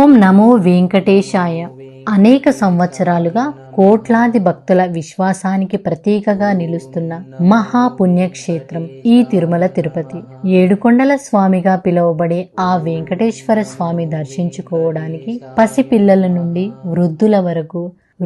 ఓం నమో వెంకటేశాయ. అనేక సంవత్సరాలుగా కోట్లాది భక్తుల విశ్వాసానికి ప్రతీకగా నిలుస్తున్న మహాపుణ్యక్షేత్రం ఈ తిరుమల తిరుపతి. ఏడుకొండల స్వామిగా పిలువబడే ఆ వెంకటేశ్వర స్వామి దర్శించుకోవడానికి పసిపిల్లల నుండి వృద్ధుల వరకు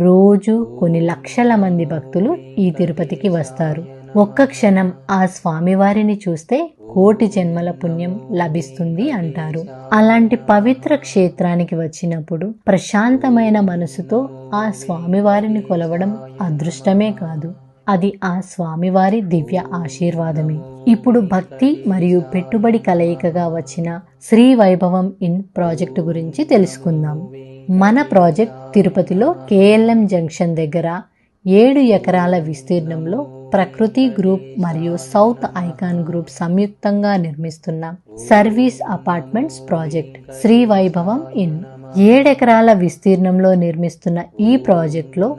రోజు కొన్ని లక్షల మంది భక్తులు ఈ తిరుపతికి వస్తారు. ఒక్క క్షణం ఆ స్వామివారిని చూస్తే కోటి జన్మల పుణ్యం లభిస్తుంది అంటారు. అలాంటి పవిత్ర క్షేత్రానికి వచ్చినప్పుడు ప్రశాంతమైన మనసుతో ఆ స్వామివారిని కొలవడం అదృష్టమే కాదు, అది ఆ స్వామివారి దివ్య ఆశీర్వాదమే. ఇప్పుడు భక్తి మరియు పెట్టుబడి కలయికగా వచ్చిన శ్రీ వైభవం ఇన్ ప్రాజెక్టు గురించి తెలుసుకుందాం. మన ప్రాజెక్ట్ తిరుపతిలో KLM జంక్షన్ దగ్గర 7 ఎకరాల విస్తీర్ణంలో ప్రకృతి గ్రూప్ మరియు సౌత్ ఐకాన్ గ్రూప్ సంయుక్తంగా నిర్మిస్తున్న సర్వీస్ అపార్ట్మెంట్స్ ప్రాజెక్ట్ శ్రీ వైభవం ఇన్. 7 ఎకరాల విస్తీర్ణంలో నిర్మిస్తున్న ఈ ప్రాజెక్ట్ లో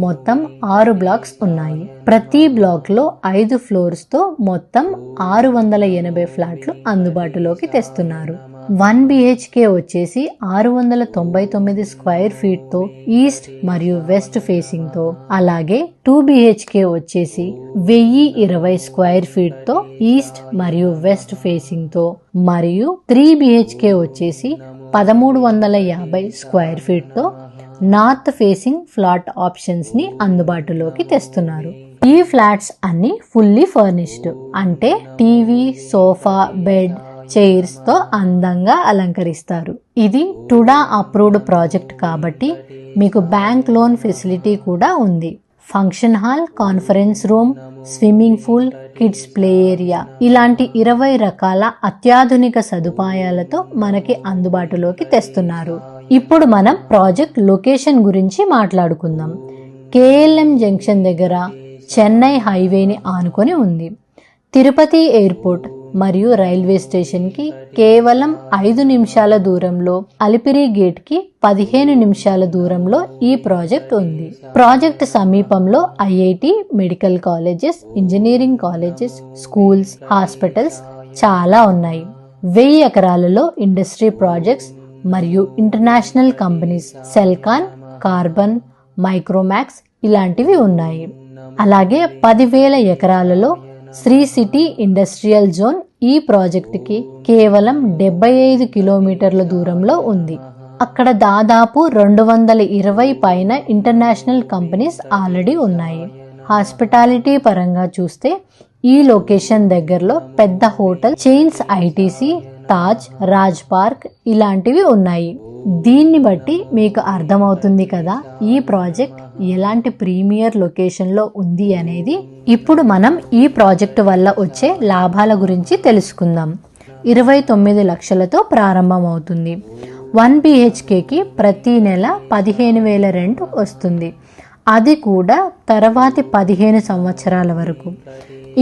మొత్తం 6 బ్లాక్స్ ఉన్నాయి. ప్రతి బ్లాక్ లో 5 ఫ్లోర్స్ తో మొత్తం 680 ఫ్లాట్లు అందుబాటులోకి తెస్తున్నారు. 1 BHK వచ్చేసి 699 స్క్వేర్ ఫీట్ తో ఈస్ట్ మరియు వెస్ట్ ఫేసింగ్ తో, అలాగే 2 BHK వచ్చేసి 1020 స్క్వేర్ ఫీట్ తో ఈస్ట్ మరియు వెస్ట్ ఫేసింగ్ తో, మరియు 3 BHK వచ్చేసి 1350 స్క్వేర్ ఫీట్ తో నార్త్ ఫేసింగ్ ఫ్లాట్ ఆప్షన్స్ ని అందుబాటులోకి తెస్తున్నారు. ఈ ఫ్లాట్స్ అన్ని ఫుల్లీ ఫర్నిష్డ్, అంటే టీవీ, సోఫా, బెడ్, చైర్స్ తో అందంగా అలంకరిస్తారు. ఇది టుడా అప్రూవ్డ్ ప్రాజెక్ట్ కాబట్టి మీకు బ్యాంక్ లోన్ ఫెసిలిటీ కూడా ఉంది. Function hall, conference room, swimming pool, kids play area ఇలాంటి 20 రకాల అత్యాధునిక సదుపాయాలతో మనకి అందుబాటులోకి తెస్తున్నారు. ఇప్పుడు మనం ప్రాజెక్ట్ లొకేషన్ గురించి మాట్లాడుకుందాం. KLM జంక్షన్ దగ్గర చెన్నై హైవేని ఆనుకొని ఉంది. తిరుపతి ఎయిర్పోర్ట్ మరియు రైల్వే స్టేషన్ కి కేవలం 5 నిమిషాల దూరంలో, అలిపిరి గేట్ కి 15 నిమిషాల దూరంలో ఈ ప్రాజెక్ట్ ఉంది. ప్రాజెక్ట్ సమీపంలో IIT, medical colleges, engineering colleges, schools, hospitals చాలా ఉన్నాయి. 1000 ఎకరాలలో ఇండస్ట్రీ ప్రాజెక్ట్స్ మరియు international companies Celkon, carbon, Micromax ఇలాంటివి ఉన్నాయి. అలాగే 10,000 ఎకరాలలో శ్రీ సిటీ ఇండస్ట్రియల్ జోన్ ఈ ప్రాజెక్టుకి కేవలం 75 కిలోమీటర్ల దూరంలో ఉంది. అక్కడ దాదాపు 220 పైన ఇంటర్నేషనల్ కంపెనీస్ ఆల్రెడీ ఉన్నాయి. హాస్పిటాలిటీ పరంగా చూస్తే ఈ లొకేషన్ దగ్గరలో పెద్ద hotel chains ITC, Taj, Raj park ఇలాంటివి ఉన్నాయి. దీన్ని బట్టి మీకు అర్థమవుతుంది కదా ఈ ప్రాజెక్ట్ ఎలాంటి ప్రీమియర్ లొకేషన్ లో ఉంది అనేది. ఇప్పుడు మనం ఈ ప్రాజెక్టు వల్ల వచ్చే లాభాల గురించి తెలుసుకుందాం. 29 లక్షలతో ప్రారంభమవుతుంది. 1 BHKకి ప్రతి నెల 15,000 రెంట్ వస్తుంది. అది కూడా తర్వాతి 15 సంవత్సరాల వరకు.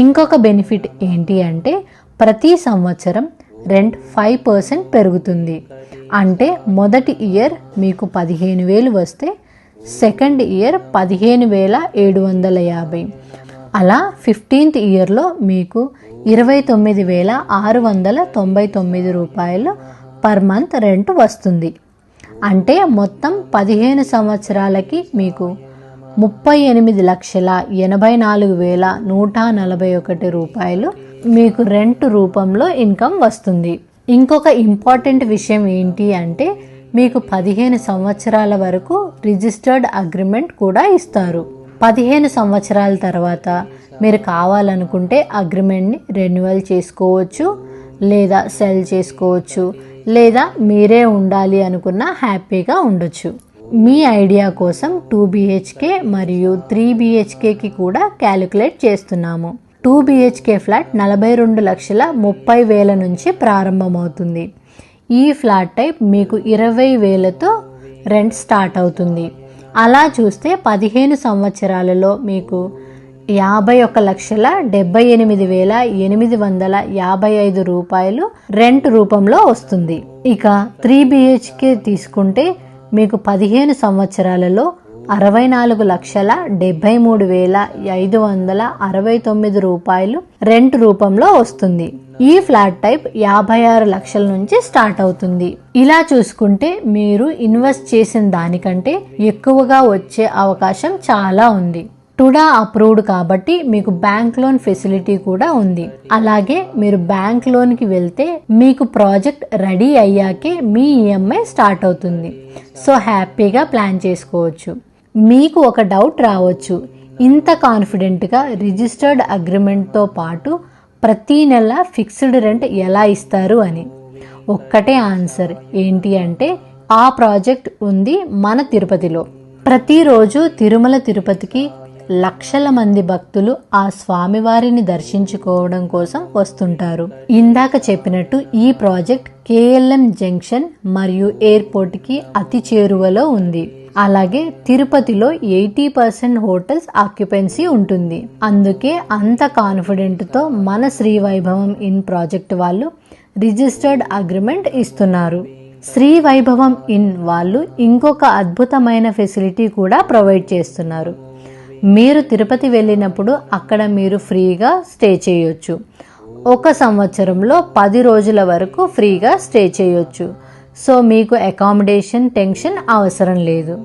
ఇంకొక బెనిఫిట్ ఏంటి అంటే ప్రతి సంవత్సరం రెంట్ 5% పెరుగుతుంది. అంటే మొదటి ఇయర్ మీకు 15,000 వస్తే సెకండ్ ఇయర్ 15,750, అలా 15th ఇయర్లో మీకు 29,699 రూపాయలు పర్ మంత్ రెంట్ వస్తుంది. అంటే మొత్తం 15 సంవత్సరాలకి మీకు 38,84,141 రూపాయలు మీకు రెంట్ రూపంలో ఇన్కమ్ వస్తుంది. ఇంకొక ఇంపార్టెంట్ విషయం ఏంటి అంటే మీకు 15 సంవత్సరాల వరకు రిజిస్టర్డ్ అగ్రిమెంట్ కూడా ఇస్తారు. 15 సంవత్సరాల తర్వాత మీరు కావాలనుకుంటే అగ్రిమెంట్ని రెన్యువల్ చేసుకోవచ్చు, లేదా సెల్ చేసుకోవచ్చు, లేదా మీరే ఉండాలి అనుకున్నా హ్యాపీగా ఉండొచ్చు. మీ ఐడియా కోసం 2 BHK మరియు 3 BHKకి కూడా క్యాలిక్యులేట్ చేస్తున్నాము. 2 BHK ఫ్లాట్ 42,30,000 నుంచి ప్రారంభమవుతుంది. ఈ ఫ్లాట్ టైప్ మీకు 20,000తో రెంట్ స్టార్ట్ అవుతుంది. అలా చూస్తే 15 సంవత్సరాలలో మీకు 51,78,855 రూపాయలు రెంట్ రూపంలో వస్తుంది. ఇక 3 BHK తీసుకుంటే మీకు 15 సంవత్సరాలలో 64,73,569 రూపాయలు రెంట్ రూపంలో వస్తుంది. ఈ ఫ్లాట్ టైప్ 56 లక్షల నుంచి స్టార్ట్ అవుతుంది. ఇలా చూసుకుంటే మీరు ఇన్వెస్ట్ చేసిన దానికంటే ఎక్కువగా వచ్చే అవకాశం చాలా ఉంది. టుడా అప్రూవ్డ్ కాబట్టి మీకు బ్యాంక్ లోన్ ఫెసిలిటీ కూడా ఉంది. అలాగే మీరు బ్యాంక్ లోన్ కి వెళ్తే మీకు ప్రాజెక్ట్ రెడీ అయ్యాకే మీ ఈఎంఐ స్టార్ట్ అవుతుంది. సో హ్యాపీగా ప్లాన్ చేసుకోవచ్చు. మీకు ఒక డౌట్ రావచ్చు, ఇంత కాన్ఫిడెంట్గా రిజిస్టర్డ్ అగ్రిమెంట్తో పాటు ప్రతి నెల ఫిక్స్డ్ రెంట్ ఎలా ఇస్తారు అని. ఒక్కటే ఆన్సర్ ఏంటి అంటే, ఆ ప్రాజెక్ట్ ఉంది మన తిరుపతిలో. ప్రతిరోజు తిరుమల తిరుపతికి లక్షల మంది భక్తులు ఆ స్వామివారిని దర్శించుకోవడం కోసం వస్తుంటారు. ఇందాక చెప్పినట్టు ఈ ప్రాజెక్ట్ కేఎల్ఎం జంక్షన్ మరియు ఎయిర్పోర్ట్ కి అతి చేరువలో ఉంది. అలాగే తిరుపతిలో 80% హోటల్స్ ఆక్యుపెన్సీ ఉంటుంది. అందుకే అంత కాన్ఫిడెంట్ తో మన శ్రీ వైభవం ఇన్ ప్రాజెక్ట్ వాళ్ళు రిజిస్టర్డ్ అగ్రిమెంట్ ఇస్తున్నారు. శ్రీ వైభవం ఇన్ వాళ్ళు ఇంకొక అద్భుతమైన ఫెసిలిటీ కూడా ప్రొవైడ్ చేస్తున్నారు. మీరు తిరుపతి వెళ్ళినప్పుడు అక్కడ మీరు ఫ్రీగా స్టే చేయొచ్చు. 1 సంవత్సరంలో 10 రోజుల వరకు ఫ్రీగా స్టే చేయొచ్చు. సో మీకు అకామిడేషన్ టెన్షన్ అవసరం లేదు.